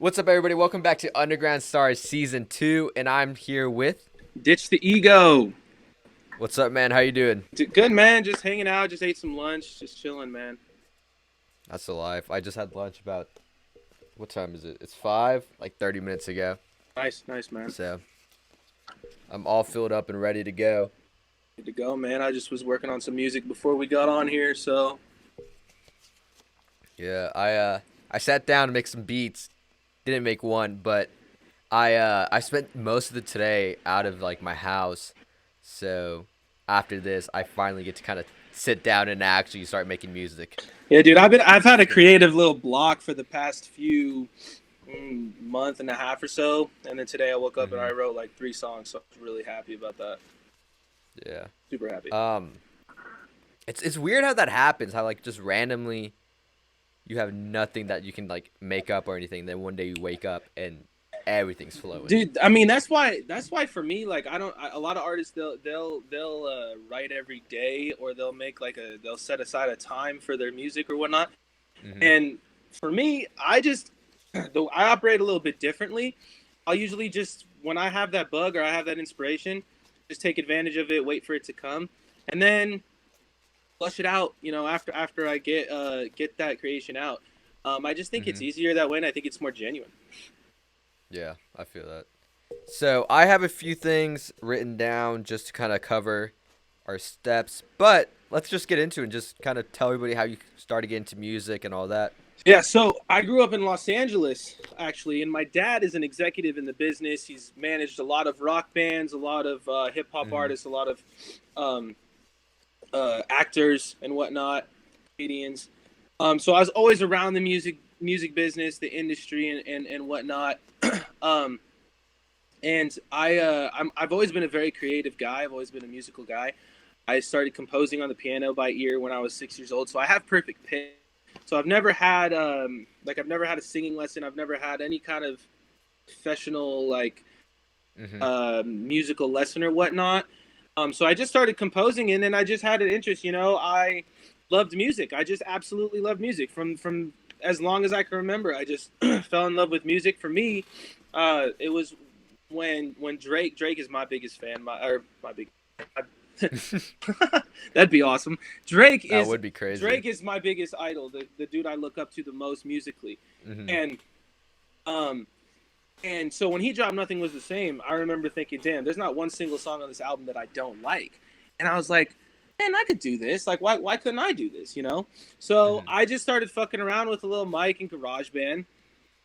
What's up, everybody? Welcome back to Underground STRS Season 2, and I'm here with... Ditch the ego. What's up, man? How you doing? Good, man. Just hanging out. Just ate some lunch. Just chilling, man. That's the life. I just had lunch about... What time is it? It's 5, like 30 minutes ago. Nice, nice, man. So, I'm all filled up and ready to go. Good to go, man. I just was working on some music before we got on here, so. Yeah, I sat down to make some beats. Didn't make one, but I spent most of the today out of, like, my house. So, after this, I finally get to kind of sit down and actually start making music. Yeah, dude. I've had a creative little block for the past few month and a half or so, and then today I woke up and I wrote like 3 songs. So I'm really happy about that. Yeah. Super happy. It's weird how that happens. How like just randomly, you have nothing that you can like make up or anything. Then one day you wake up and everything's flowing. Dude, I mean that's why for me, like a lot of artists they'll write every day, or they'll set aside a time for their music or whatnot. And for me, though I operate a little bit differently. I'll usually just, when I have that bug or I have that inspiration, just take advantage of it, wait for it to come, and then flush it out. After I get that creation out. I just think it's easier that way, and I think it's more genuine. Yeah, I feel that. So I have a few things written down just to kind of cover our steps, but let's just get into it and just kind of tell everybody how you started getting into music and all that. Yeah, so I grew up in Los Angeles, actually, and my dad is an executive in the business. He's managed a lot of rock bands, a lot of hip hop artists, a lot of um, actors and whatnot, comedians. So I was always around the music business, the industry, and whatnot. um, and I've always been a very creative guy. I've always been a musical guy. I started composing on the piano by ear when I was 6 years old, so I have perfect pitch. So I've never had I've never had a singing lesson. I've never had any kind of professional musical lesson or whatnot. So I just started composing, and then I just had an interest. I loved music. I just absolutely loved music from as long as I can remember. I just fell in love with music. For me, it was when Drake is my biggest fan. My big. That'd be awesome. That would be crazy. Drake is my biggest idol, the dude I look up to the most musically. And and so when he dropped Nothing Was the Same, I remember thinking, damn, there's not one single song on this album that I don't like. And I was like, man, I could do this. Like, why couldn't I do this, So I just started fucking around with a little mic and GarageBand.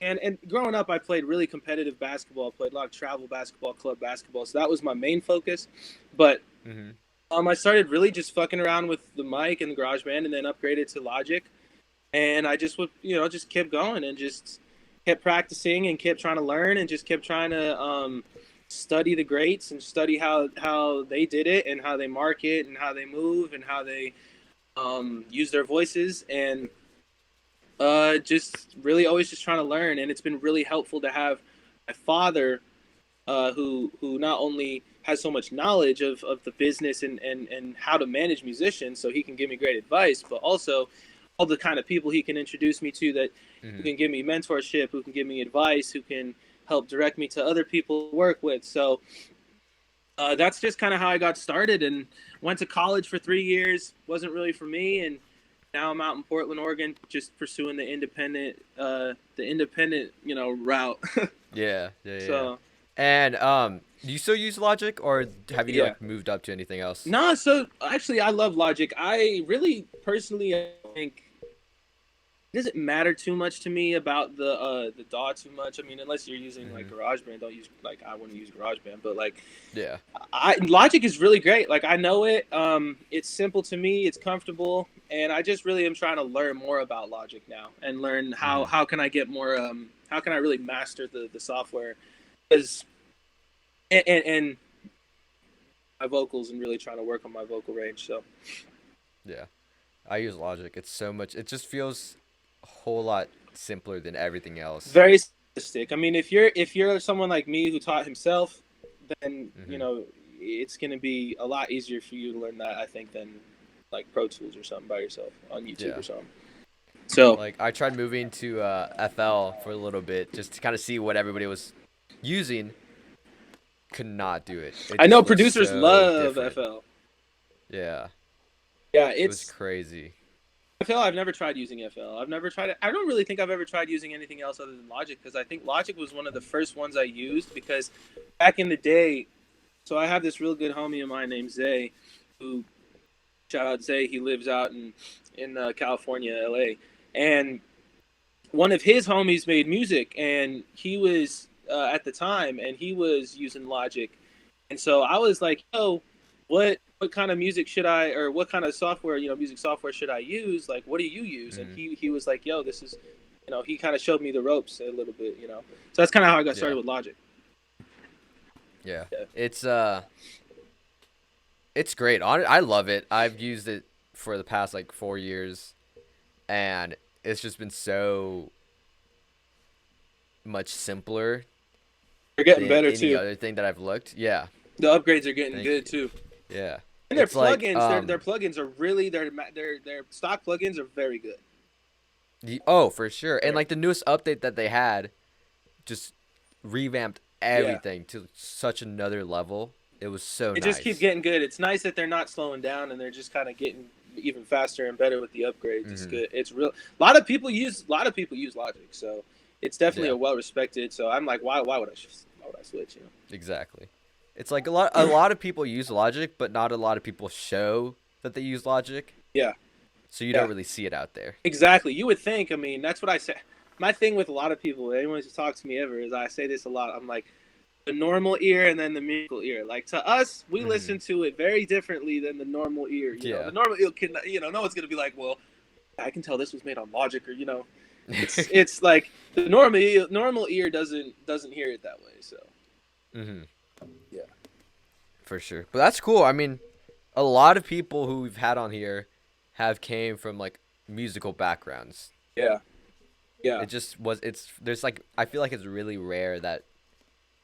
And growing up, I played really competitive basketball. I played a lot of travel basketball, club basketball. So that was my main focus. But I started really just fucking around with the mic and the GarageBand, and then upgraded to Logic. And I just would, just kept going and just kept practicing and kept trying to learn and just kept trying to study the greats and study how they did it and how they market and how they move and how they use their voices, and just really always just trying to learn. And it's been really helpful to have my father, who not only has so much knowledge of the business and how to manage musicians, so he can give me great advice, but also all the kind of people he can introduce me to that who can give me mentorship, who can give me advice, who can help direct me to other people to work with. So that's just kind of how I got started, and went to college for 3 years. Wasn't really for me, and now I'm out in Portland, Oregon, just pursuing the independent route. Yeah. So And do you still use Logic, or have you like moved up to anything else? No, so actually I love Logic. I really personally think it doesn't matter too much to me about the DAW too much. I mean, unless you're using like GarageBand, don't use, like, I wouldn't use GarageBand, but like, Yeah. Logic is really great. Like, I know it. It's simple to me. It's comfortable, and I just really am trying to learn more about Logic now and learn how can I get more. How can I really master the software? Because and my vocals and really trying to work on my vocal range. So Yeah. I use Logic. It's so much. It just feels a whole lot simpler than everything else. very simplistic. I mean, if you're someone like me who taught himself, then it's going to be a lot easier for you to learn that, I think, than like Pro Tools or something by yourself on YouTube Yeah. or something. So Like I tried moving to FL for a little bit just to kind of see what everybody was using. Could not do it. It I know just looks producers so love different. FL. Yeah, Yeah, it was it's crazy. FL. I've never tried using FL. I've never tried it. I don't really think I've ever tried using anything else other than Logic because I think Logic was one of the first ones I used because back in the day. So I have this real good homie of mine named Zay, who shout out Zay. He lives out in California, LA, and one of his homies made music, and he was at the time, and he was using Logic, and so I was like, "Yo, what kind of music should I, or what kind of software, music software should I use? Like, what do you use?" And Hmm. he was like, "Yo, this is." He kind of showed me the ropes a little bit, So that's kind of how I got Yeah, started with Logic. yeah. Yeah. It's great. I love it. I've used it for the past like 4 years, and it's just been so much simpler They're getting than better any too. other thing that I've looked. Yeah, The upgrades are getting thank good you. too. Yeah, And their it's like plugins, their plugins are really their stock plugins are very good. oh, for sure. And Very. like the newest update that they had just revamped Yeah, everything to such another level. It was so it just keeps nice. getting good. It's nice that they're not slowing down and they're just kind of getting even faster and better with the upgrades. It's Hmm. good. It's real. A lot of people use Logic, so it's definitely Yeah, a well respected. So I'm like, why would I switch? exactly. It's like a lot of people use Logic, but not a lot of people show that they use Logic, Yeah, so you yeah, don't really see it out there. exactly. You would think. I mean, that's what I say. My thing with a lot of people, anyone who's talked to me ever, is I say this a lot. I'm like, the normal ear and then the musical ear. Like to us, we Hmm. listen to it very differently than the normal ear. Yeah. The normal ear can, no one's gonna be like, well, I can tell this was made on Logic, or it's like the normal ear doesn't hear it that way. So Hmm. yeah, For sure. But that's cool. I mean, a lot of people who we've had on here have came from like musical backgrounds. yeah, yeah, It just was. It's there's like I feel like it's really rare that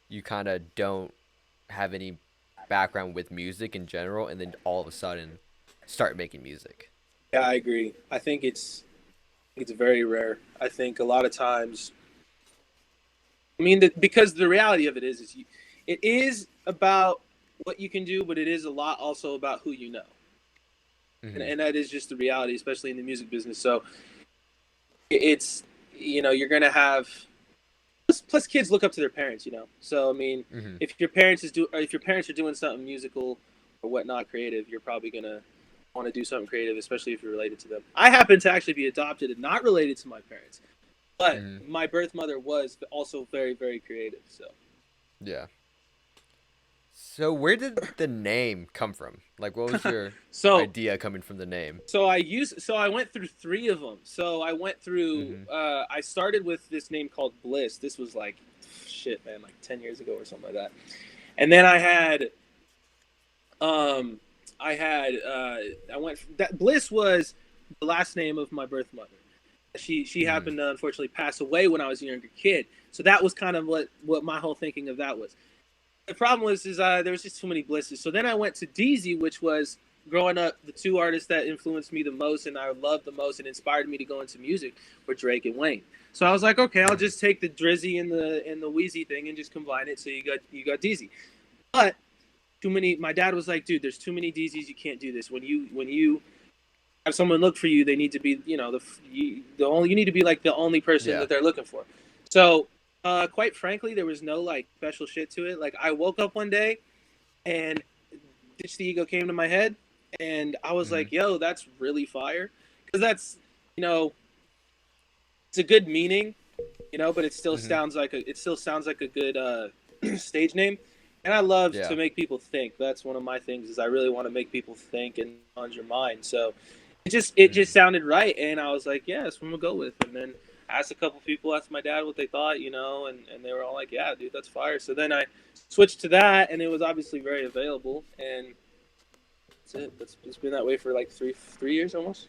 you kind of don't have any background with music in general, and then all of a sudden start making music. yeah. I agree. I think it's very rare. I think a lot of times. I mean, because the reality of it is it is about what you can do, but it is a lot also about who you know. and, Hmm. and that is just the reality, especially in the music business. So it's you're gonna have plus kids look up to their parents. So I mean, Hmm. if your parents are doing something musical or whatnot creative, you're probably gonna want to do something creative, especially if you're related to them. I happen to actually be adopted and not related to my parents, but Hmm. my birth mother was also very very creative. So Yeah. So where did the name come from? Like, what was your so idea coming from the name? so I went through three of them. So I went through. Hmm. I started with this name called Bliss. This was like, shit, man, like 10 years ago or something like that. And then um, I went. That Bliss was the last name of my birth mother. She Hmm. happened to unfortunately pass away when I was a younger kid. So that was kind of what my whole thinking of that was. The problem was there was just too many Blisses. So then I went to DZ, which was growing up the two artists that influenced me the most and I loved the most and inspired me to go into music were Drake and Wayne. So I was like, okay, I'll Hmm. just take the Drizzy and the Wheezy thing and just combine it. So you got DZ. But too many. My dad was like, dude, there's too many DZs. You can't do this. When you have someone look for you, they need to be the only you need to be like the only person Yeah. that they're looking for. So quite frankly, there was no like special shit to it. Like I woke up one day and Ditch the Ego came to my head, and I was Hmm. like, "Yo, that's really fire," because that's you know it's a good meaning, but Hmm. it still sounds like a good stage name. And I love to Yeah. make people think. That's one of my things is I really want to make people think and challenge your mind. So it just Hmm. sounded right, and I was like, yeah, that's what I'm gonna go with. And then I asked a couple people, asked my dad what they thought, and they were all like, yeah, dude, that's fire. So then I switched to that, and it was obviously very available, and that's it. It's been that way for like three years almost.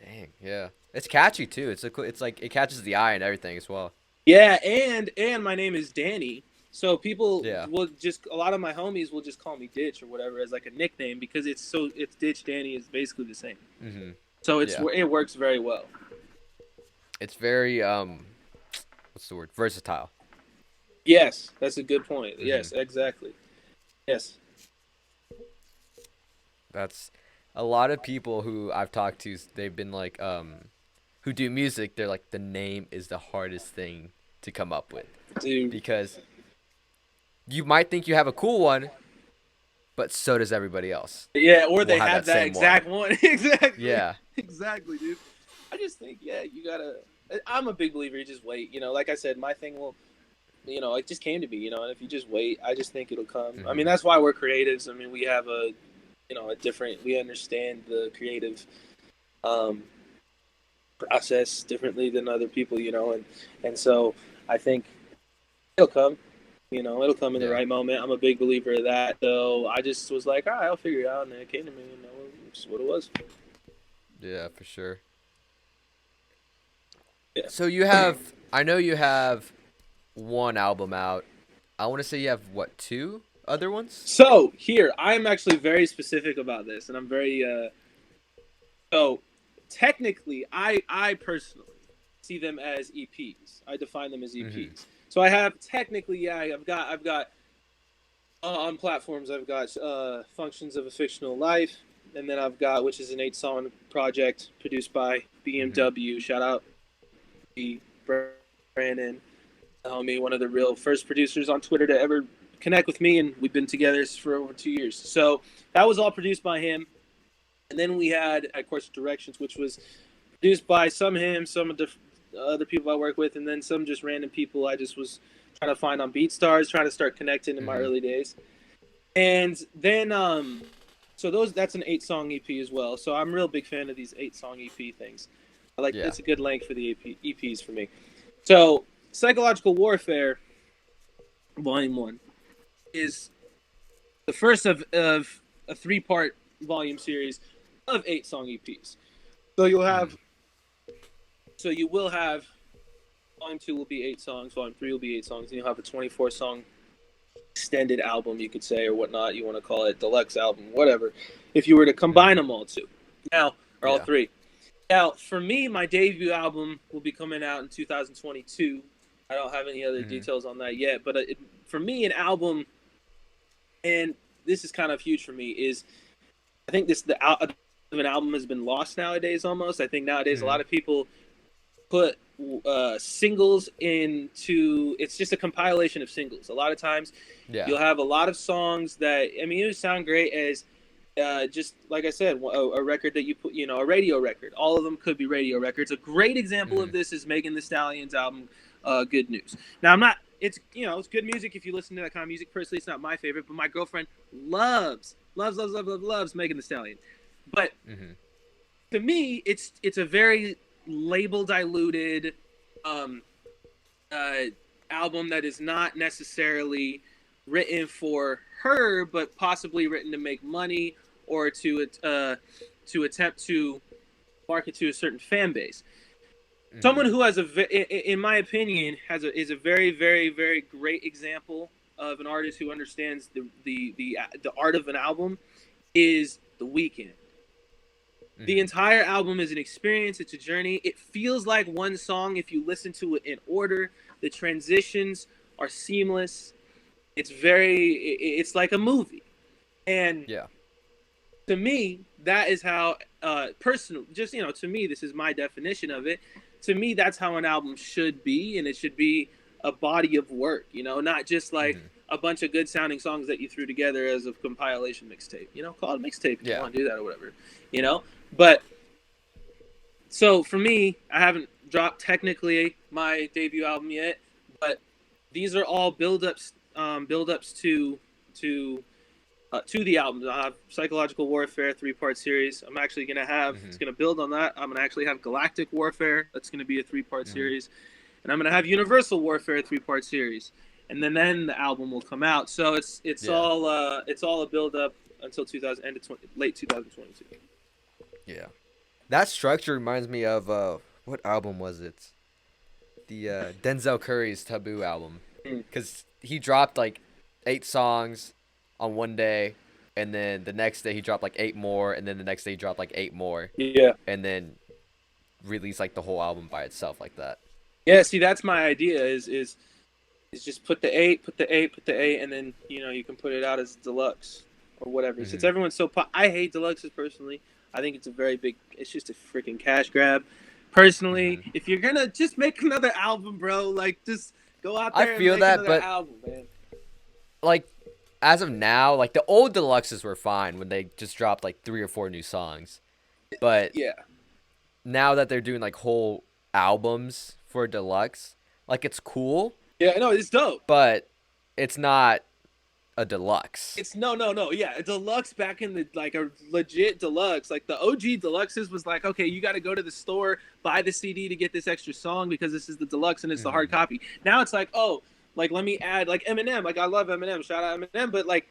Dang. Yeah. It's catchy too. It's like it catches the eye and everything as well. Yeah, and my name is Danny. So people Yeah. will just a lot of my homies will just call me Ditch or whatever as like a nickname because it's Ditch Danny is basically the same. Hmm. So Yeah. it works very well. It's very what's the word? Versatile. Yes, that's a good point. Hmm. Yes, exactly. Yes. That's a lot of people who I've talked to. They've been like, who do music. They're like, the name is the hardest thing to come up with Dude. because you might think you have a cool one, but so does everybody else. Yeah, or Will they have have that that same one. exact one. Exactly. Yeah. Exactly, dude. I just think, yeah, you gotta. I'm a big believer. You just wait. Like I said, my thing will. It just came to me. And if you just wait, I just think it'll come. I mean, Hmm. that's why we're creatives. I mean, we have a different. We understand the creative um, process differently than other people. And so I think it'll come. It'll come in the Yeah. right moment. I'm a big believer of that. So I just was like, all right, I'll figure it out, and then it came to me, and that's what it was. Yeah, for sure. Yeah. So you have, I know you have one album out. I want to say you have what, two other ones? So here, I'm actually very specific about this, and I'm very so technically, I personally see them as EPs. I define them as Hmm. EPs. So I have technically, yeah, I've got on platforms. I've got Functions of a Fictional Life, and then I've got, which is an 8-song project produced by Hmm. BMW. Shout out to Brandon, homie, one of the real first producers on Twitter to ever connect with me, and we've been together for over 2 years. So that was all produced by him. And then we had At Course Directions, which was produced by some him, some of the other people I work with, and then some just random people I just was trying to find on BeatStars, trying to start connecting in my Hmm. early days. And then so that's an 8-song EP as well. So I'm a real big fan of these 8-song EP things. I like Yeah. it's a good length for the EPs for me. So Psychological Warfare Volume 1 is the first of a 3-part volume series of 8-song EPs. So Hmm. you will have Volume 2 will be 8 songs, Volume 3 will be 8 songs, and you'll have a 24-song extended album, you could say, or whatnot you want to call it, deluxe album, whatever. If you were to combine Hmm. them all two, now or all Yeah. three. Now, for me, my debut album will be coming out in 2022. I don't have any other Hmm. details on that yet, but for me, an album, and this is kind of huge for me, is I think the of an album has been lost nowadays. Almost, I think nowadays a Hmm. lot of people put singles into. It's just a compilation of singles. A lot of times, Yeah. you'll have a lot of songs that it would sound great as just like I said, a record that you put, a radio record. All of them could be radio records. A great example Hmm. of this is Megan Thee Stallion's album, "Good News." Now, I'm not. It's good music if you listen to that kind of music. Personally, it's not my favorite, but my girlfriend loves Megan Thee Stallion. But Hmm. to me, it's a very label diluted um, uh, album that is not necessarily written for her, but possibly written to make money or to attempt to market to a certain fan base. Hmm. Someone who has in my opinion, is a very, very, very great example of an artist who understands the art of an album is The Weeknd. The Hmm. entire album is an experience. It's a journey. It feels like one song if you listen to it in order. The transitions are seamless. It's like a movie. And Yeah. to me, that is how personal. Just to me, this is my definition of it. To me, that's how an album should be, and it should be a body of work. Not just like Hmm. a bunch of good sounding songs that you threw together as a compilation mixtape. Call it mixtape if you Yeah. want to do that or whatever. But so for me, I haven't dropped technically my debut album yet, but these are all build-ups to the album. I have Psychological Warfare 3-part series. I'm actually gonna have Hmm. it's gonna build on that. I'm gonna actually have Galactic Warfare. That's gonna be a 3-part Hmm. series, and I'm gonna have Universal Warfare 3-part series, and then the album will come out. So Yeah. it's all a build up until 2000 end of 20, late 2022. Yeah. That structure reminds me of what album was it? The Denzel Curry's Taboo album, Mm. because he dropped like 8 songs on one day, and then the next day he dropped like 8 more, and then the next day he dropped like 8 more, Yeah. and then release like the whole album by itself like that. Yeah, see, that's my idea. Is just put the eight, put the eight, put the eight, and then you can put it out as deluxe or whatever. Since Hmm. everyone's so I hate deluxes personally. I think it's a very big. It's just a freaking cash grab. Personally, Hmm. if you're gonna just make another album, bro, like just go out I there and feel make that, another but album, man. like as of now, like the old deluxes were fine when they just dropped like 3 or 4 new songs. But Yeah, now that they're doing like whole albums for deluxe, like it's cool, yeah, no, it's dope. but it's not a deluxe. It's no. Yeah, a deluxe back in the like a legit deluxe. Like the OG deluxes was like, okay, you got to go to the store, buy the CD to get this extra song because this is the deluxe and it's the hard Hmm. copy. Now it's like, oh, like let me add like Eminem. Like I love Eminem. Shout out Eminem, but like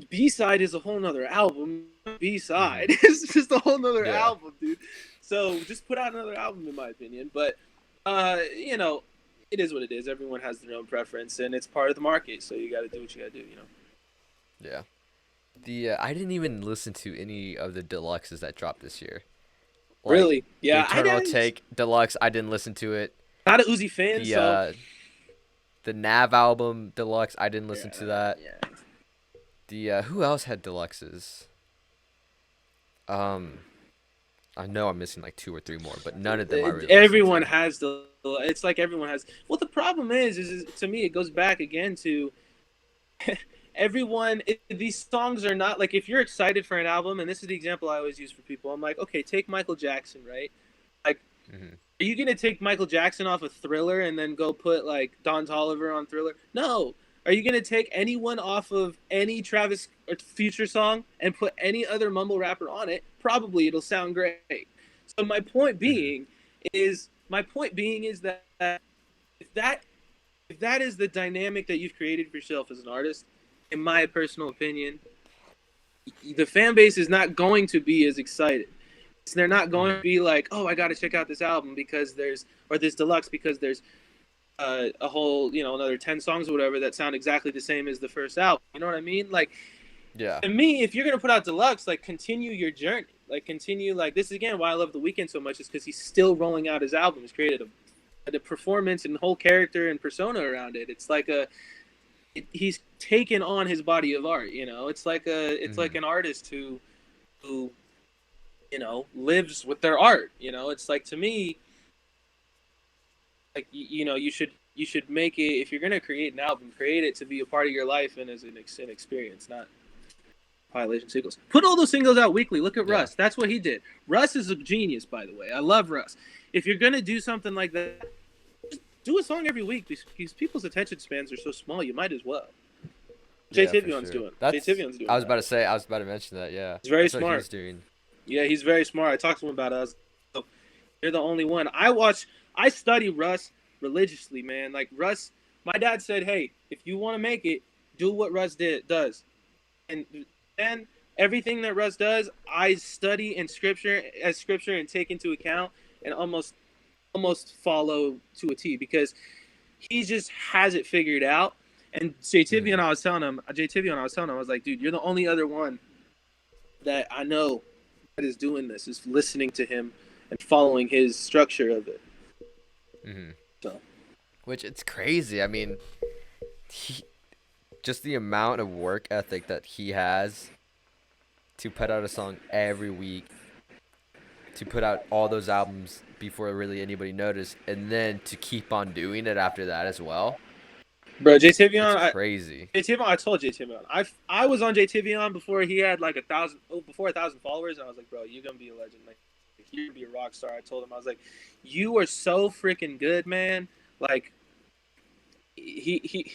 B side is a whole nother album. B side Hmm. is just a whole nother Yeah. album, dude. So just put out another album, in my opinion. But it is what it is. Everyone has their own preference, and it's part of the market. So you got to do what you got to do. Yeah. The I didn't even listen to any of the deluxes that dropped this year. Like Really? the Yeah, I Eternal don't. Take deluxe, I didn't listen to it. Not a Uzi fan, The so the Nav album deluxe, I didn't listen to yeah, that. yeah. The who else had deluxes? Um, I know I'm missing like 2 or 3 more, but none of them I really listened Everyone to. has the. It's like everyone has. Well, the problem is to me, it goes back again to everyone. These songs are not like if you're excited for an album, and this is the example I always use for people. I'm like, okay, take Michael Jackson, right? Like, Hmm. are you gonna take Michael Jackson off of Thriller and then go put like Don Toliver on Thriller? No. Are you gonna take anyone off of any Travis or Future song and put any other mumble rapper on it? Probably it'll sound great. So Hmm. my point being is that if that if that is the dynamic that you've created for yourself as an artist, in my personal opinion, the fan base is not going to be as excited. So they're not going to Hmm. be like, oh, I got to check out this album because there's or this deluxe because there's a whole another 10 songs or whatever that sound exactly the same as the first album. You know what I mean? Like Yeah. to me, if you're gonna put out deluxe, like continue your journey. Like continue like this is again why I love The Weeknd so much is because he's still rolling out his album. He's created a performance and whole character and persona around it. It's like he's taken on his body of art. It's like Hmm. an artist who lives with their art. It's like to me, like you should make it if you're gonna create an album, create it to be a part of your life and as an experience, not compilation singles. Put all those singles out weekly. Look at Yeah. Russ. That's what he did. Russ is a genius, by the way. I love Russ. If you're gonna do something like that, just do a song every week because people's attention spans are so small. You might as well. Jay Yeah, for Tivion's sure. doing. Jay That's Tivion's I doing was about that. to say. I was about to mention that. Yeah, He's very that's what smart. he's doing. Yeah, he's very smart. I talked to him about us. So you're the only one. I study Russ religiously, man. Like Russ, my dad said, "Hey, if you want to make it, do what Russ does." And then everything that Russ does, I study in scripture and take into account and almost follow to a T because he just has it figured out. And Hmm. Jay Tivion, I was like, dude, you're the only other one that I know that is doing this, is listening to him and following his structure of it. Hmm. So Which it's crazy. I mean, he, just the amount of work ethic that he has to put out a song every week, to put out all those albums before really anybody noticed, and then to keep on doing it after that as well. bro, It's crazy. Jay Tivion, I told Jay Tivion, I was on Jay Tivion before he had like before 1,000 followers, and I was like, bro, you're gonna be a legend, like you're gonna be a rock star. I told him, I was like, you are so freaking good, man. Like he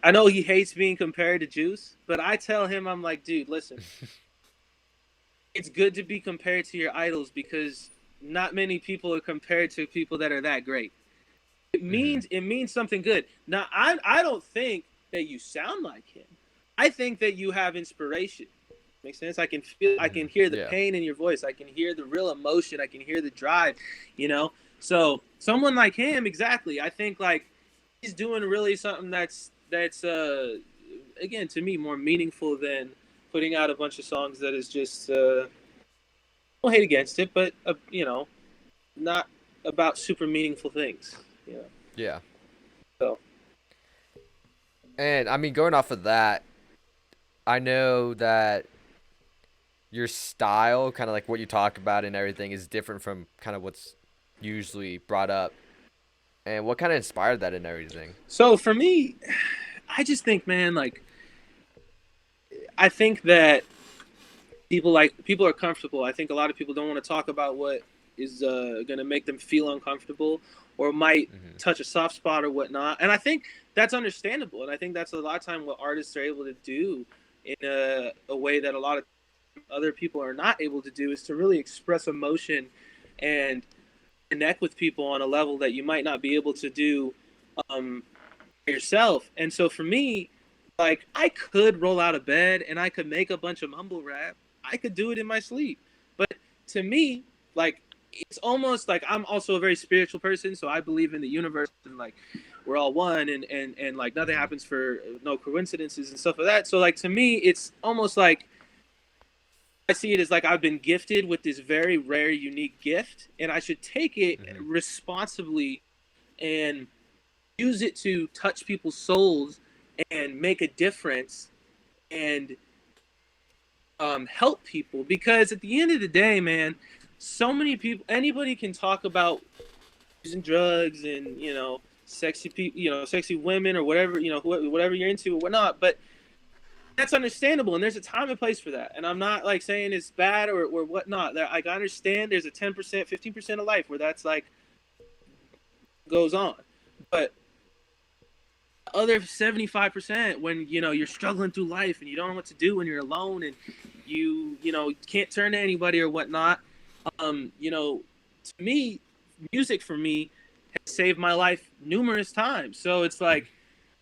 I know he hates being compared to Juice, but I tell him, I'm like, dude, listen, it's good to be compared to your idols because not many people are compared to people that are that great. Hmm. It means something good. Now I don't think that you sound like him. I think that you have inspiration. Makes sense? I Hmm. can hear the Yeah. pain in your voice. I can hear the real emotion. I can hear the drive, you know? So someone like him, exactly. I think like he's doing really something that's again to me more meaningful than putting out a bunch of songs that is just no hate against it, but not about super meaningful things, you know. Yeah. So And I mean, going off of that, I know that your style, kind of like what you talk about and everything, is different from kind of what's usually brought up. And what kind of inspired that and everything? so for me, I just think, man, like I think that people are comfortable. I think a lot of people don't want to talk about what is going to make them feel uncomfortable or might Hmm. touch a soft spot or whatnot. And I think that's understandable. And I think that's a lot of time what artists are able to do in a way that a lot of other people are not able to do is to really express emotion and connect with people on a level that you might not be able to do um, yourself. And so for me, like I could roll out of bed and I could make a bunch of mumble rap. I could do it in my sleep. But to me, like it's almost like I'm also a very spiritual person, so I believe in the universe and like we're all one and like nothing Hmm. happens for no coincidences and stuff like that. So like to me, it's almost like I see it as like I've been gifted with this very rare, unique gift, and I should take it Hmm. responsibly and use it to touch people's souls and make a difference and help people. Because at the end of the day, man, so many people, anybody can talk about using drugs and sexy people, sexy women or whatever, whatever you're into or whatnot. But that's understandable, and there's a time and place for that. And I'm not like saying it's bad or whatnot. Like I understand there's a 10%, 15% of life where that's like goes on, but other 75% when you're struggling through life and you don't know what to do when you're alone and you can't turn to anybody or whatnot. To me, music for me has saved my life numerous times. So it's like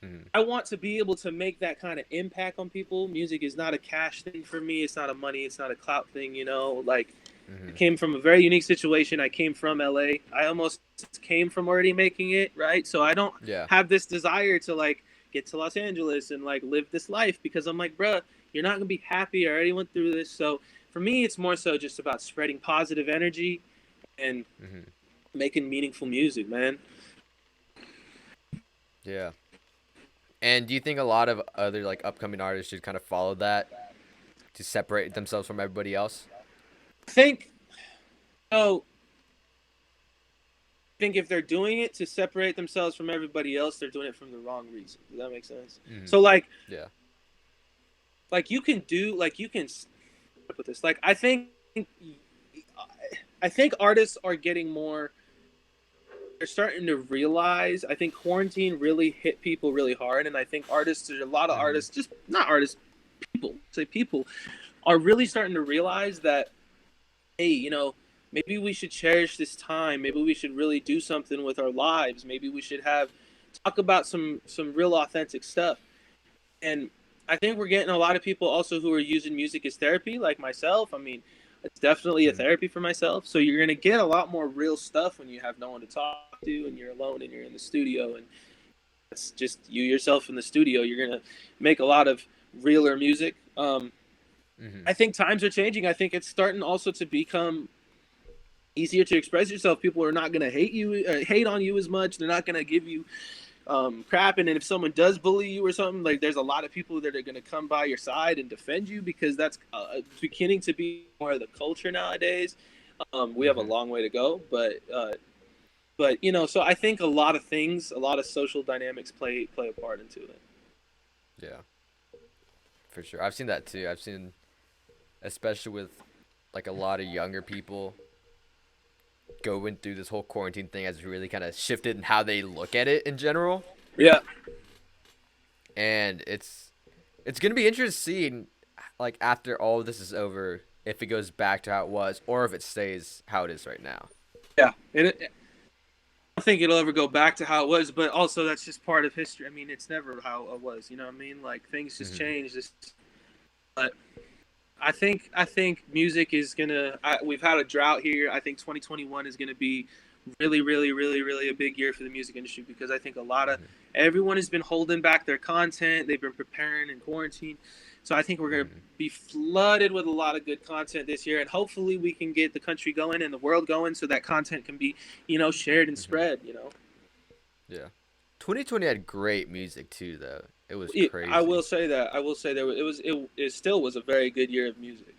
Hmm. I want to be able to make that kind of impact on people. Music is not a cash thing for me. It's not a money. It's not a clout thing. Like I Hmm. came from a very unique situation. I came from LA. I almost came from already making it, right? So I don't Yeah. have this desire to like get to Los Angeles and like live this life because I'm like, bruh, you're not gonna be happy. I already went through this. So for me, it's more so just about spreading positive energy and Hmm. making meaningful music, man. Yeah. And do you think a lot of other like upcoming artists should kind of follow that to separate themselves from everybody else? I think so. I think if they're doing it to separate themselves from everybody else, they're doing it from the wrong reason. Does that make sense? Hmm. So Yeah. like you can do like you can put this like I think artists are getting more. They're starting to realize. I think quarantine really hit people really hard, and I think artists. There's a lot of Hmm. artists, just not artists, people. Say people are really starting to realize that hey, maybe we should cherish this time. Maybe we should really do something with our lives. Maybe we should have talk about some real authentic stuff. And I think we're getting a lot of people also who are using music as therapy, like myself. I mean, it's definitely a Hmm. therapy for myself. So you're gonna get a lot more real stuff when you have no one to talk to and you're alone and you're in the studio and it's just you yourself in the studio. You're gonna make a lot of realer music. Hmm. I think times are changing. I think it's starting also to become easier to express yourself. People are not going to hate on you as much. They're not going to give you crap. And then if someone does bully you or something, like there's a lot of people that are going to come by your side and defend you because that's beginning to be more of the culture nowadays. We have a Hmm. long way to go, but so I think a lot of things, a lot of social dynamics play a part into it. Yeah. For sure. I've seen that too. I've seen, especially with like a lot of younger people going through this whole quarantine thing has really kind of shifted in how they look at it in general. Yeah, And it's gonna be interesting, like after all of this is over, if it goes back to how it was or if it stays how it is right now. yeah. I don't think it'll ever go back to how it was, but also that's just part of history. I mean, it's never how it was. You know what I mean? Like things just Hmm. change. But I think music is gonna. We've had a drought here. I think 2021 is gonna be really, really, really, really a big year for the music industry because I think a lot of Hmm. everyone has been holding back their content. They've been preparing in quarantine So I think we're going to Mm-hmm. be flooded with a lot of good content this year, and hopefully we can get the country going and the world going, so that content can be, shared and Mm-hmm. spread. Yeah. 2020 had great music too, though. It was I crazy. will say that. I will say that it still was a very good year of music.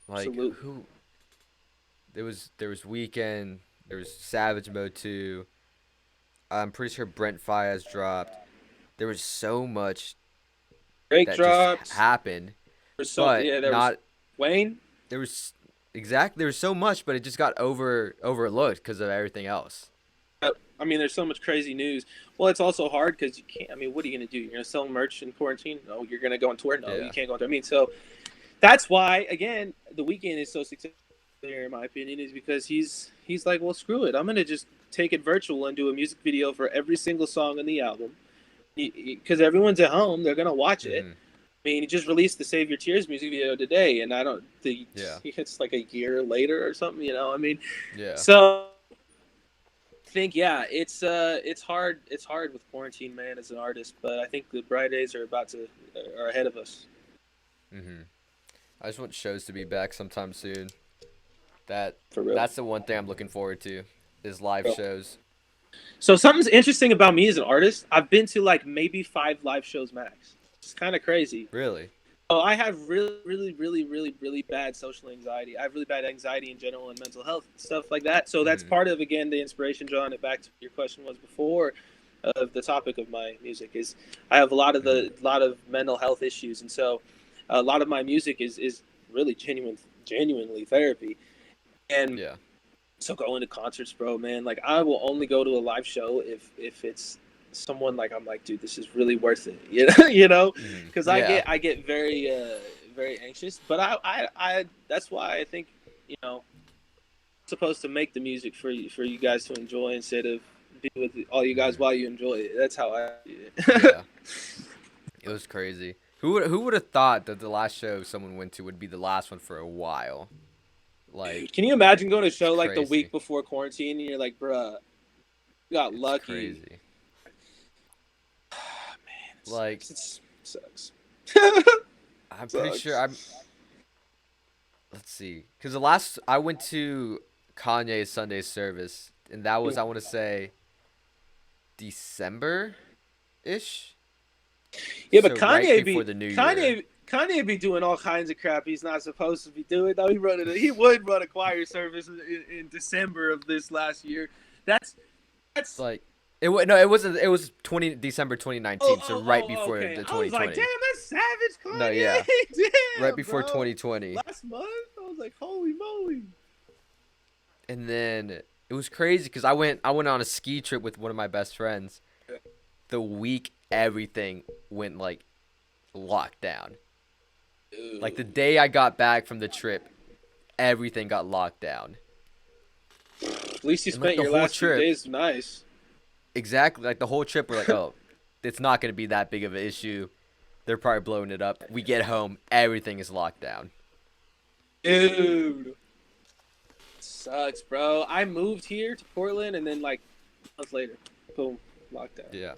Like Absolutely. who? There was Weekend. There was Savage Mode 2. I'm pretty sure Brent Faiyaz dropped. There was so much Drake that just dropped. happened, but There was not Wayne. there was exactly there was so much, but it just got overlooked because of everything else. I mean, there's so much crazy news. Well, it's also hard because you can't. I mean, what are you going to do? You're going to sell merch in quarantine? No. You're going to go on tour? No, you Yeah. can't go on tour. I mean, so that's why again the weekend is so successful here, in my opinion, is because he's like, well, screw it. I'm going to just take it virtual and do a music video for every single song on the album because everyone's at home. They're going to watch it. Hmm. I mean, he just released the Save Your Tears music video today, and I don't think Yeah. it's like a year later or something. I mean, Yeah. so I think yeah, it's hard. It's hard with quarantine, man, as an artist. But I think the bright days are ahead of us. Hmm. I just want shows to be back sometime soon. That For real. that's the one thing I'm looking forward to is live shows. So something's interesting about me as an artist. I've been to like maybe 5 live shows max. It's kind of crazy. Really? Oh, I have really, really, really, really, really bad social anxiety. I have really bad anxiety in general and mental health stuff like that. So that's Hmm. part of again the inspiration, drawing it back to what your question was before, of the topic of my music is I have Hmm. a lot of mental health issues, and so a lot of my music is really genuinely therapy. And Yeah. so going to concerts, bro, man, like I will only go to a live show if it's someone like I'm like, dude, this is really worth it. Hmm. Because Yeah. I get very very anxious. But I that's why I think I'm supposed to make the music for you guys to enjoy instead of be with all you guys Hmm. while you enjoy it. That's how I do it. Yeah. It was crazy. Who would have thought that the last show someone went to would be the last one for a while? Like, Dude, can you imagine going to a it's show like the crazy. week before quarantine and you're like, bruh, you got It's lucky. crazy. Man, it Like, sucks. Sucks. I'm pretty sure Sucks. I'm. Let's see, because the last I went to Kanye's Sunday service, and that was I want to say December ish. Yeah, but So right before the new year. Kanye be doing all kinds of crap he's not supposed to be doing. Though he would run a choir service in December of this last year. That's that's Like no, it wasn't. It was 20 December 2019. So right before okay. the I was like, damn, 2020. that's savage, No, Kanye. yeah, right Damn, before bro. 2020. Last month, I was like, holy moly. And then it was crazy because I went on a ski trip with one of my best friends. The week everything went like locked down. Like the day I got back from the trip, everything got locked down. At least you And like spent the your whole last few trip, days nice. exactly like the whole trip, we're like, oh, it's not gonna be that big of an issue. They're probably blowing it up. We get home, everything is locked down. Dude, sucks, bro. I moved here to Portland, and then like a month later, boom, lockdown. Yeah,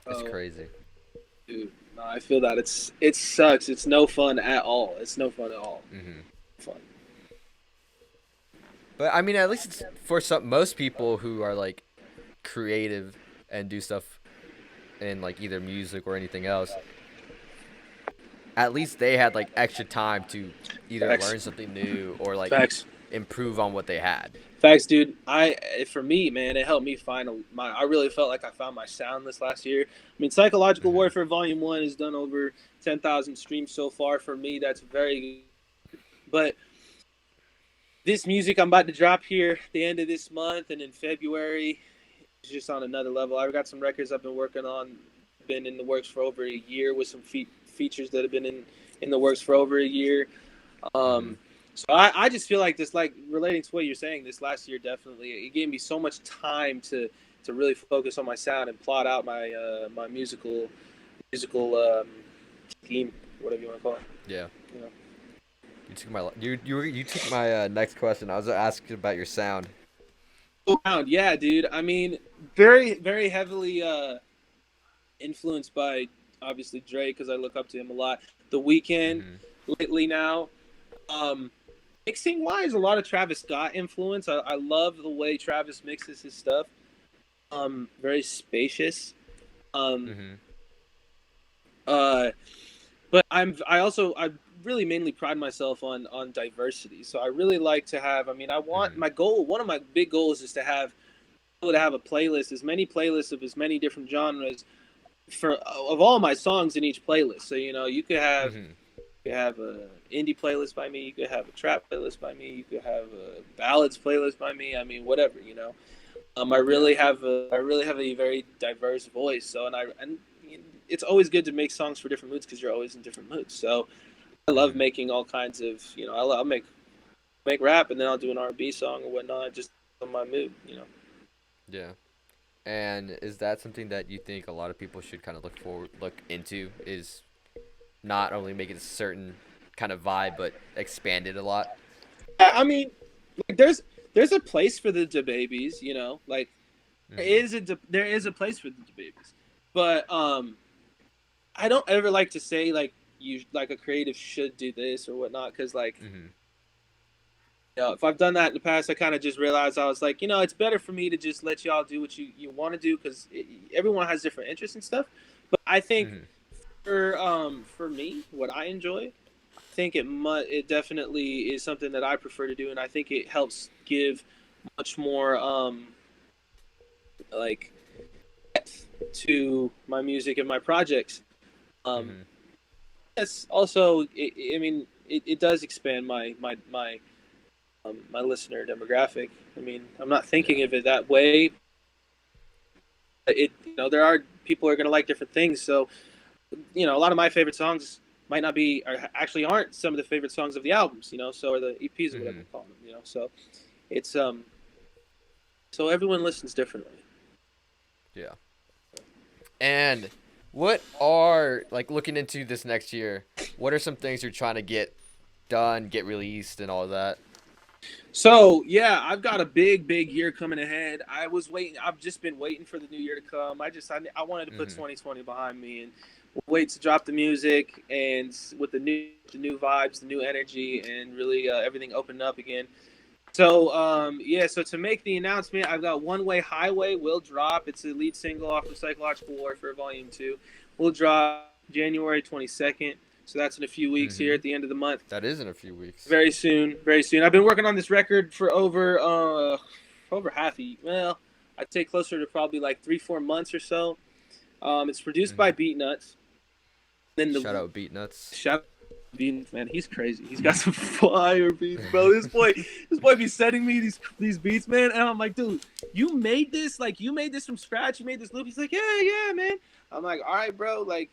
it's Oh, crazy. dude, no, I feel that it sucks. It's no fun at all. It's no fun at all. Hmm. Fun. But I mean, at least it's for some most people who are like creative and do stuff in like either music or anything else. At least they had like extra time to either Facts. learn something new or like Facts. improve on what they had. Facts, dude. For me, man, it helped me find my. I really felt like I found my sound this last year. I mean, Psychological Hmm. Warfare Volume One has done over 10,000 streams so far. For me, that's very. But this music I'm about to drop here at the end of this month and in February is just on another level. I've got some records I've been working on, been in the works for over a year with some features that have been in the works for over a year. Hmm. Um, so I just feel like this, like relating to what you're saying, this last year definitely it gave me so much time to really focus on my sound and plot out my musical scheme, whatever you want to call it. Yeah. You know. You took my next question. I was asking about your sound. Sound, yeah, dude. I mean, very very heavily influenced by obviously Drake because I look up to him a lot. The Weeknd Mhm. lately now. Um, Mixing wise, a lot of Travis Scott influence. I love the way Travis mixes his stuff. Very spacious. Um, Mhm. uh, but I really mainly pride myself on diversity. So I really like to have. I mean, I want Mhm. my goal. One of my big goals is to have a playlist, as many playlists of as many different genres for of all my songs in each playlist. So Mhm. you could have a indie playlist by me. You could have a trap playlist by me. You could have a ballads playlist by me. I mean, whatever, you know. Yeah. I really have a very diverse voice. So and it's always good to make songs for different moods because you're always in different moods. So I love Mhm. making all kinds of I'll make rap and then I'll do an R&B song or whatnot just on my mood. You know. Yeah. And is that something that you think a lot of people should kind of look into? Is not only make it a certain kind of vibe, but expand it a lot? Yeah, I mean, like there's a place for the babies. You know, like Mhm. there is a place for the babies, but I don't ever like to say like you like a creative should do this or whatnot because like Mhm. if I've done that in the past, I kind of just realized I was like, it's better for me to just let y'all do what you want to do because everyone has different interests and stuff. But I think Mhm. for me, what I enjoy, I think it definitely is something that I prefer to do, and I think it helps give much more like depth to my music and my projects. Um, Mhm. yes, also, I mean, it does expand my listener demographic. I mean, I'm not Yeah. thinking of it that way. There are people who are going to like different things. So, a lot of my favorite songs might not be, or actually aren't some of the favorite songs of the albums. So or the EPs or whatever Mhm. we're calling them. So it's so everyone listens differently. Yeah. And what are like looking into this next year? What are some things you're trying to get done, get released, and all that? So yeah, I've got a big year coming ahead. I was waiting. I've just been waiting for the new year to come. I wanted to put Mhm. 2020 behind me and wait to drop the music and with the new vibes, the new energy, and really everything opening up again. So yeah, so to make the announcement, I've got One Way Highway will drop. It's the lead single off of Psychological Warfare Volume 2. Will drop January 22nd. So that's in a few weeks here Mhm. at the end of the month. That is in a few weeks. Very soon, very soon. I've been working on this record for over half a well, I'd say closer to probably like 3-4 months or so. It's produced by Mhm. Beat Nuts. Then Shout the out Beat Nuts. shout Beat Nuts, man, he's crazy. He's got some fire beats, bro. This boy be sending me these beats, man, and I'm like, dude, you made this? Like, you made this from scratch? You made this loop? He's like, yeah, man. I'm like, all right, bro, like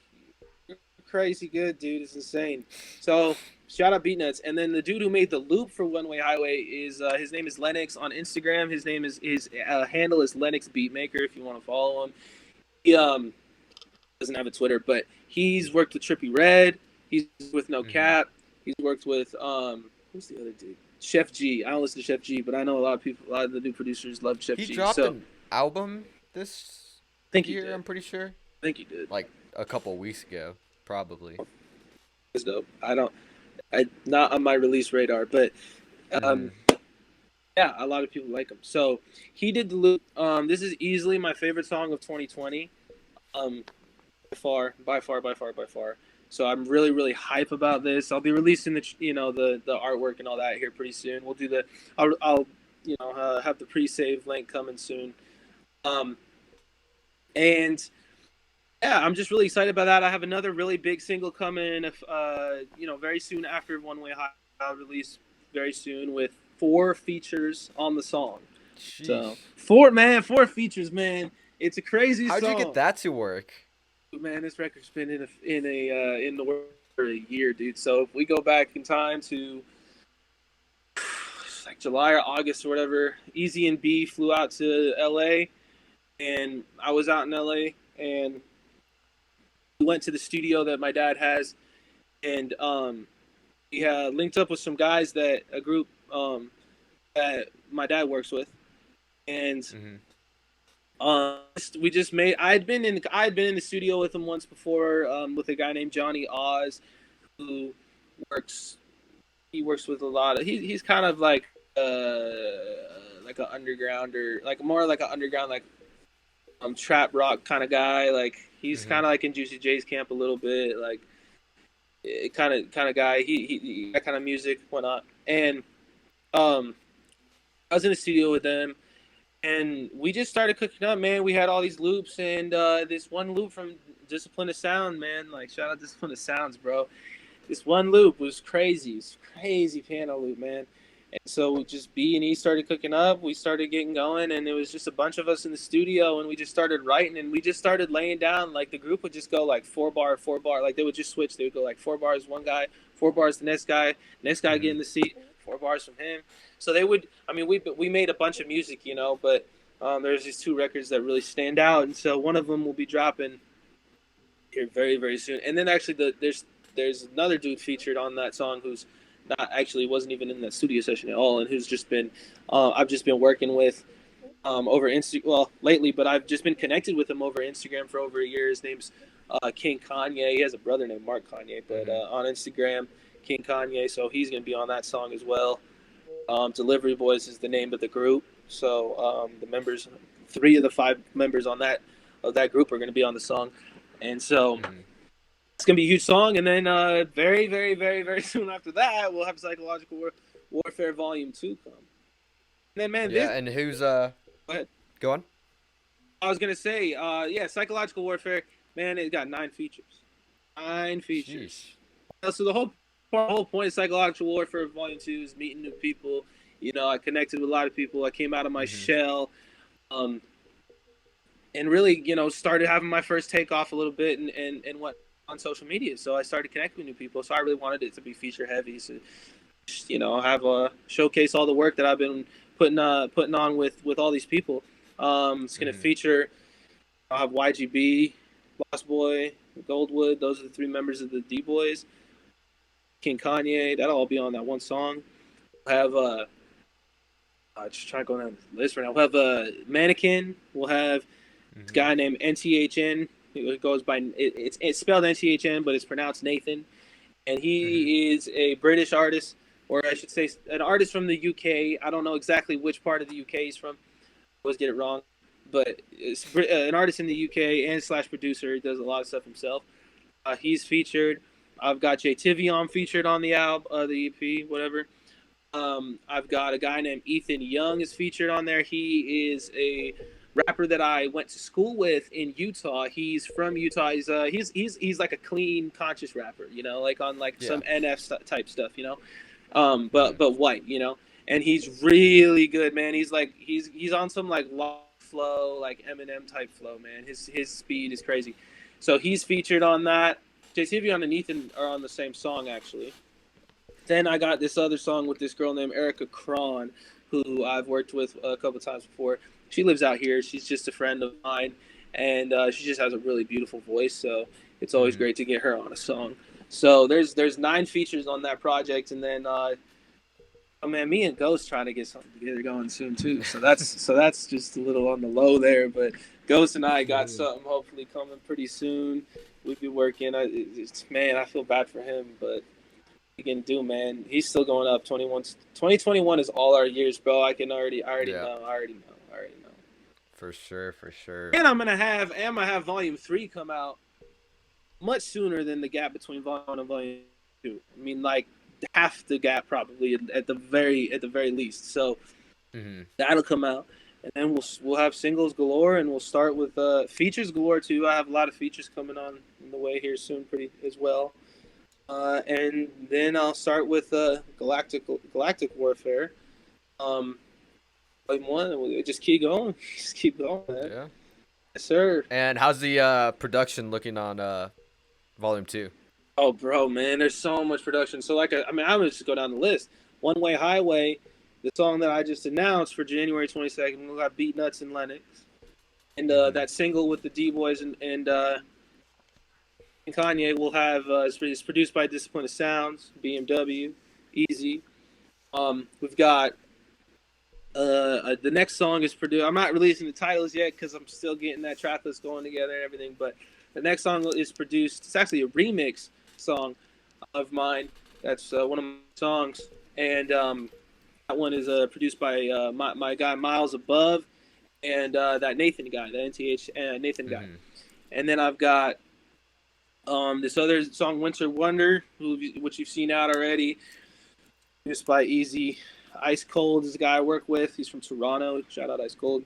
crazy good, dude. It's insane. So shout out Beatnuts, and then the dude who made the loop for One Way Highway is his name is Lennox on Instagram. His handle is Lennox Beatmaker. If you want to follow him, he doesn't have a Twitter, but he's worked with Trippy Red. He's with No Mhm. Cap. He's worked with who's the other dude? Chef G. I don't listen to Chef G, but I know a lot of the new producers love Chef He G. dropped So an album this I think he year, did. I'm pretty sure. I think he did. Like a couple weeks ago, probably. It's dope. I not on my release radar, but um, Mhm. yeah, a lot of people like him. So he did the loop. This is easily my favorite song of 2020. Um, by far. So I'm really hype about this. I'll be releasing the artwork and all that here pretty soon. We'll do the I'll have the pre-save link coming soon. Um, and yeah, I'm just really excited about that. I have another really big single coming. If very soon after One Way High, I'll release very soon with 4 features on the song. So Sheesh. four features, man. It's a crazy How'd you get song, that to work? man. This record's been in the works for a year, dude. So if we go back in time to like July or August or whatever, Easy and B flew out to L.A. and I was out in L.A. and we went to the studio that my dad has, and we linked up with some guys that a group that my dad works with, and Mhm. We just made. I had been in the studio with him once before, with a guy named Johnny Oz, who works. He works with a lot of. He's kind of like an underground, or like more like an underground, like trap rock kind of guy. Like he's Mm-hmm. kind of like in Juicy J's camp a little bit. Like kind of guy. He that kind of music, whatnot. And um, I was in the studio with them, and we just started cooking up, man. We had all these loops, and this one loop from Discipline of Sound, man. Like shout out Discipline of Sounds, bro. This one loop was crazy. It was crazy piano loop, man. And so just B and E started cooking up. We started getting going, and it was just a bunch of us in the studio, and we just started writing, and we just started laying down. Like the group would just go like 4 bar, 4 bar. Like they would just switch. They would go like 4 bars, one guy, 4 bars, the next guy get Mm-hmm. in the seat, 4 bars from him. So they would. I mean, we made a bunch of music, but there's these two records that really stand out, and so one of them will be dropping here very very soon. And then actually there's another dude featured on that song who's not actually wasn't even in that studio session at all, and who's just been I've just been working with over Insta well lately, but I've just been connected with him over Instagram for over a year. His name's King Kanye. He has a brother named Mark Kanye, but Mm-hmm. on Instagram, King Kanye. So he's gonna be on that song as well. Delivery Boys is the name of the group. So the members, 3 of the 5 members on that group are going to be on the song, and so Mm-hmm. it's gonna be a huge song. And then very, very, very, very soon after that, we'll have Warfare Volume 2 come. And then, man, Yeah, this. and who's Go ahead. go on? I was gonna say, yeah, Psychological Warfare. Man, it got 9 features. 9 features. Sheesh. So the whole point of Psychological Warfare Volume 2 is meeting new people. I connected with a lot of people. I came out of my Mm-hmm. shell. Um, and really, started having my first takeoff a little bit, and what on social media. So I started connecting with new people. So I really wanted it to be feature heavy. So have a showcase all the work that I've been putting on with all these people. It's gonna Mm-hmm. feature. I'll have YGB, Lost Boy, Goldwood. Those are the 3 members of the D Boys. King Kanye. That'll all be on that one song. We'll have just trying to go down the list right now. We'll have Mannequin. We'll have this Mm-hmm. guy named NTHN. It goes by it's spelled NTHN, but it's pronounced Nathan. And Mm-hmm. he is a British artist, or I should say, an artist from the UK. I don't know exactly which part of the UK he's from. I always get it wrong, but it's an artist in the UK and slash producer. He does a lot of stuff himself. He's featured. I've got Jay Tivion featured on the album, the EP, whatever. I've got a guy named Ethan Young is featured on there. He is a rapper that I went to school with in Utah. He's from Utah. He's like a clean, conscious rapper. Like on like Yeah. some NF type stuff. Mm-hmm. But white. And he's really good, man. He's on some like law flow, like Eminem type flow, man. His speed is crazy. So he's featured on that. JTV and Ethan are on the same song actually. Then I got this other song with this girl named Erica Cron, who I've worked with a couple times before. She lives out here. She's just a friend of mine, and she just has a really beautiful voice. So it's always Mm-hmm. great to get her on a song. So there's 9 features on that project, and then oh man, me and Ghost trying to get something together going soon too. So that's just a little on the low there, but Ghost and I got something hopefully coming pretty soon. We've been working. Man, I feel bad for him, but he can do, man. He's still going up. 2021 is all our years, bro. I already Yeah, know. I already know. I already know. for sure, for sure. And I'm gonna have Volume 3 come out much sooner than the gap between Volume 1 and Volume 2. I mean, like half the gap probably at the very least. So Mm-hmm. that'll come out, and then we'll have singles galore, and we'll start with features galore too. I have a lot of features coming on in the way here soon, pretty as well. And then I'll start with Galactic Warfare. Um, Volume 1, and we'll just keep going, just keep going, man. Yeah. Yes, sir. And how's the production looking on volume two? Oh, bro, man, there's so much production. So, like, I mean, I'm gonna just go down the list. One Way Highway, the song that I just announced for January 22nd, we got Beat Nuts and Lennox, and Mm-hmm. that single with the D Boys and Kanye will have it's produced by Discipline of Sounds, BMW, Easy. We've got The next song is produced. I'm not releasing the titles yet because I'm still getting that track list going together and everything. But the next song is produced. It's actually a remix song of mine. That's one of my songs, and that one is produced by my guy Miles Above and that Nathan guy, the NTH Nathan guy. Mm-hmm. And then I've got this other song, Winter Wonder, which you've seen out already, produced by Easy. Ice Cold is the guy I work with. He's from Toronto. Shout out Ice Cold.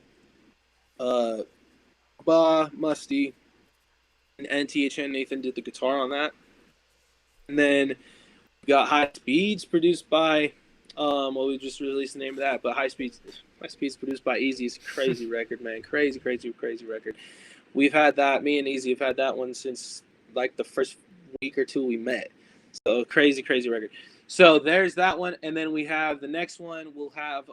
Musty, and NTHN Nathan did the guitar on that. And then we got High Speeds produced by, we just released the name of that, but High Speeds produced by Easy. It's a crazy record, man. Crazy record. We've had that, me and Easy have had that one since like the first week or two we met. So crazy record. So there's that one, and then we have the next one. We'll have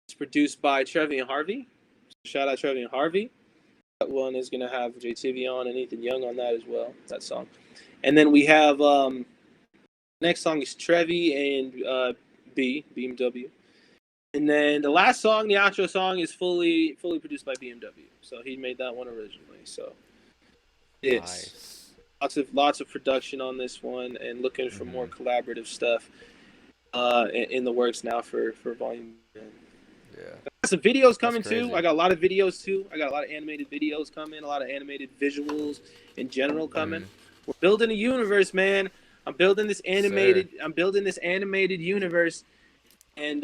it's produced by Trevi and Harvey. Shout out Trevi and Harvey. That one is gonna have JTV on and Ethan Young on that as well. That song, and then we have next song is Trevi and BMW, and then the last song, the outro song, is fully produced by BMW. So he made that one originally. So it's lots of production on this one, and looking for more collaborative stuff in the works now for volume. Yeah. Some videos coming too. I got a lot of videos too. I got a lot of animated videos coming, a lot of animated visuals in general coming. We're building a universe, man. I'm building this animated universe, and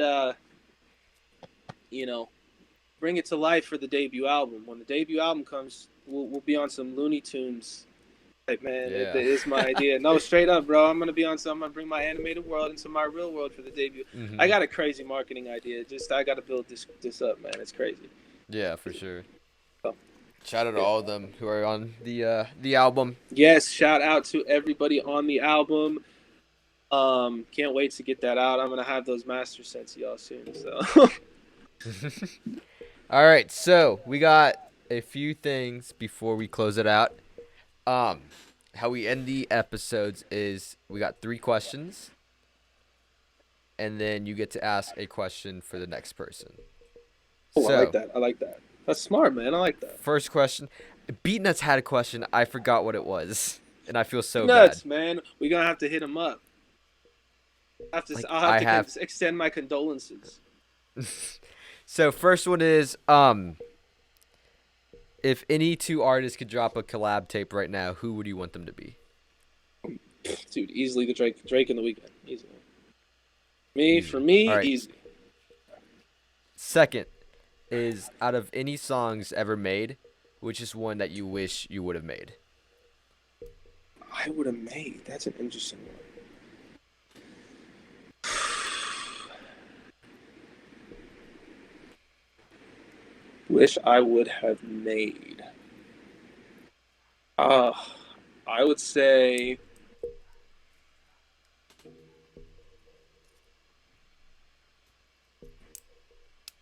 bring it to life for the debut album. When the debut album comes, we'll be on some Looney Tunes. Like, man, it is my idea. No, straight up, bro. I'm gonna bring my animated world into my real world for the debut. Mm-hmm. I got a crazy marketing idea. I gotta build this up, man. It's crazy. Yeah, for sure. So, shout out to all of them who are on the album. Yes, shout out to everybody on the album. Can't wait to get that out. I'm gonna have those master sets y'all soon. So. All right, so we got a few things before we close it out. How we end the episodes is we got 3 questions, and then you get to ask a question for the next person. Oh, so, I like that. That's smart, man. I like that. First question. Beatnuts had a question. I forgot what it was, and I feel so bad. Man. We're going to have to hit him up. I'll have to extend my condolences. So first one is, if any 2 artists could drop a collab tape right now, who would you want them to be? Dude, easily the Drake and The Weeknd. Easily. For me, right. Easy. Second is, out of any songs ever made, which is one that you wish you would have made? I would have made. That's an interesting one. Wish I would have made. I would say.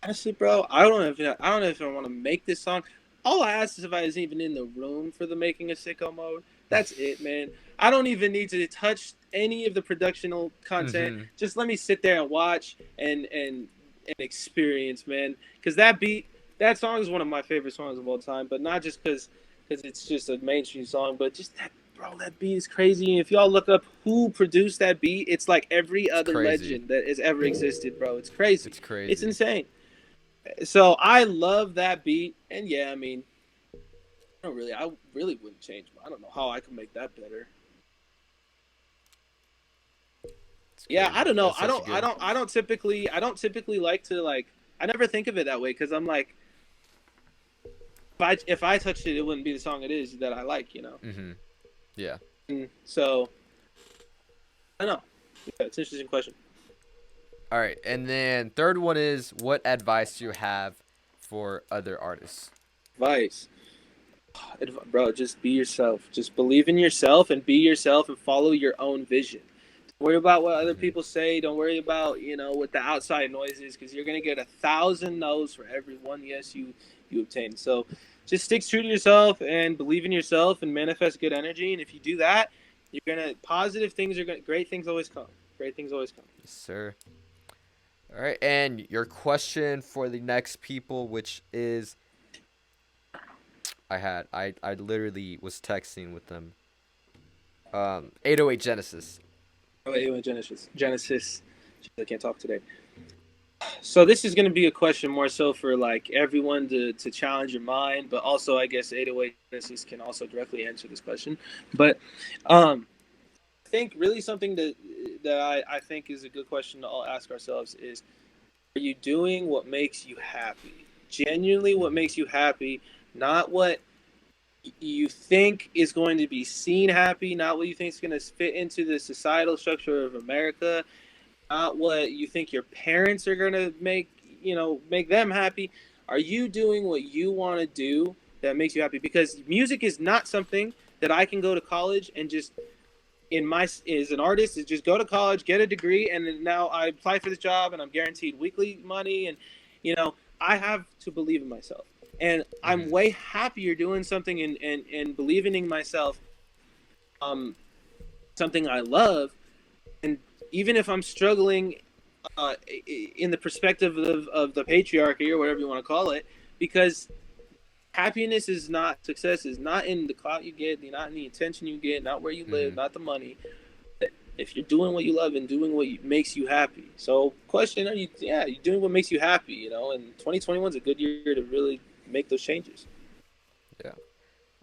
Honestly, bro, I don't know if I want to make this song. All I asked is if I was even in the room for the making of Sicko Mode. That's it, man. I don't even need to touch any of the productional content. Mm-hmm. Just let me sit there and watch and experience, man. Because that song is one of my favorite songs of all time, but not just because it's just a mainstream song, but just that beat is crazy. And if y'all look up who produced that beat, it's like every other legend that has ever existed, bro. It's crazy. It's crazy. It's insane. So I love that beat, and yeah, I mean, I really wouldn't change. I don't know how I can make that better. Yeah, I don't know. I don't typically like to like. I never think of it that way because I'm like, if I touched it, it wouldn't be the song it is that I like, you know. Mm-hmm. Yeah. So I don't know. Yeah, it's an interesting question. All right, and then third one is, what advice do you have for other artists? Advice, bro, just be yourself. Just believe in yourself and be yourself and follow your own vision. Don't worry about what other people say. Don't worry about, what the outside noise is, because you're going to get 1,000 no's for every one yes you obtain. So just stick true to yourself and believe in yourself and manifest good energy. And if you do that, great things always come. Great things always come. Yes, sir. All right, and your question for the next people, which is, I literally was texting with them. 808 Genesis. Oh, wait, Genesis. I can't talk today. So this is going to be a question more so for like everyone to challenge your mind, but also I guess 808 Genesis can also directly answer this question. But I think really something that I think is a good question to all ask ourselves is, are you doing what makes you happy? Genuinely what makes you happy, not what you think is going to be seen happy, not what you think is going to fit into the societal structure of America, not what you think your parents are going to make them happy. Are you doing what you want to do that makes you happy? Because music is not something that I can go to college and just in my as an artist is just go to college, get a degree, and then now I apply for this job and I'm guaranteed weekly money. And I have to believe in myself, and I'm Mm-hmm. way happier doing something and believing in myself, um something I love. And even if I'm struggling in the perspective of the patriarchy or whatever you want to call it, because happiness is not success is not in the clout you get, not in the attention you get, not where you live, Mm-hmm. not the money. If you're doing what you love and doing what makes you happy. So, question: Are you? Yeah, you're doing what makes you happy. And 2021 is a good year to really make those changes. Yeah.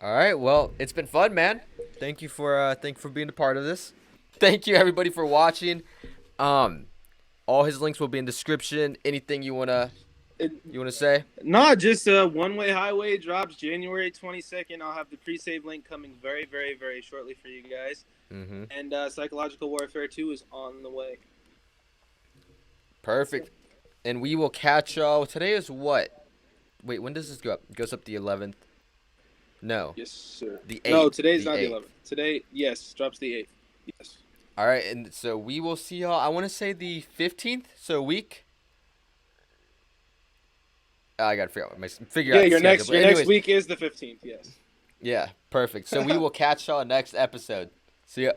All right. Well, it's been fun, man. Thank you for being a part of this. Thank you everybody for watching. Um, all his links will be in description. Anything you wanna say? Not just One Way Highway drops January 22nd. I'll have the pre-save link coming very, very, very shortly for you guys. Mm-hmm. And Psychological Warfare 2 is on the way. Perfect. And we will catch y'all. Today is what? Wait, when does this go up? It goes up the 11th. No, Yes, sir. the No, 8th. today's The not the 8th. 11th. Today, yes, drops the 8th. Yes. All right, and so we will see y'all. I want to say the 15th. So a week. I gotta figure Yeah, out the your schedule. next But your next anyways, week is the 15th. Yes. yeah, perfect. So we will catch y'all next episode. See ya.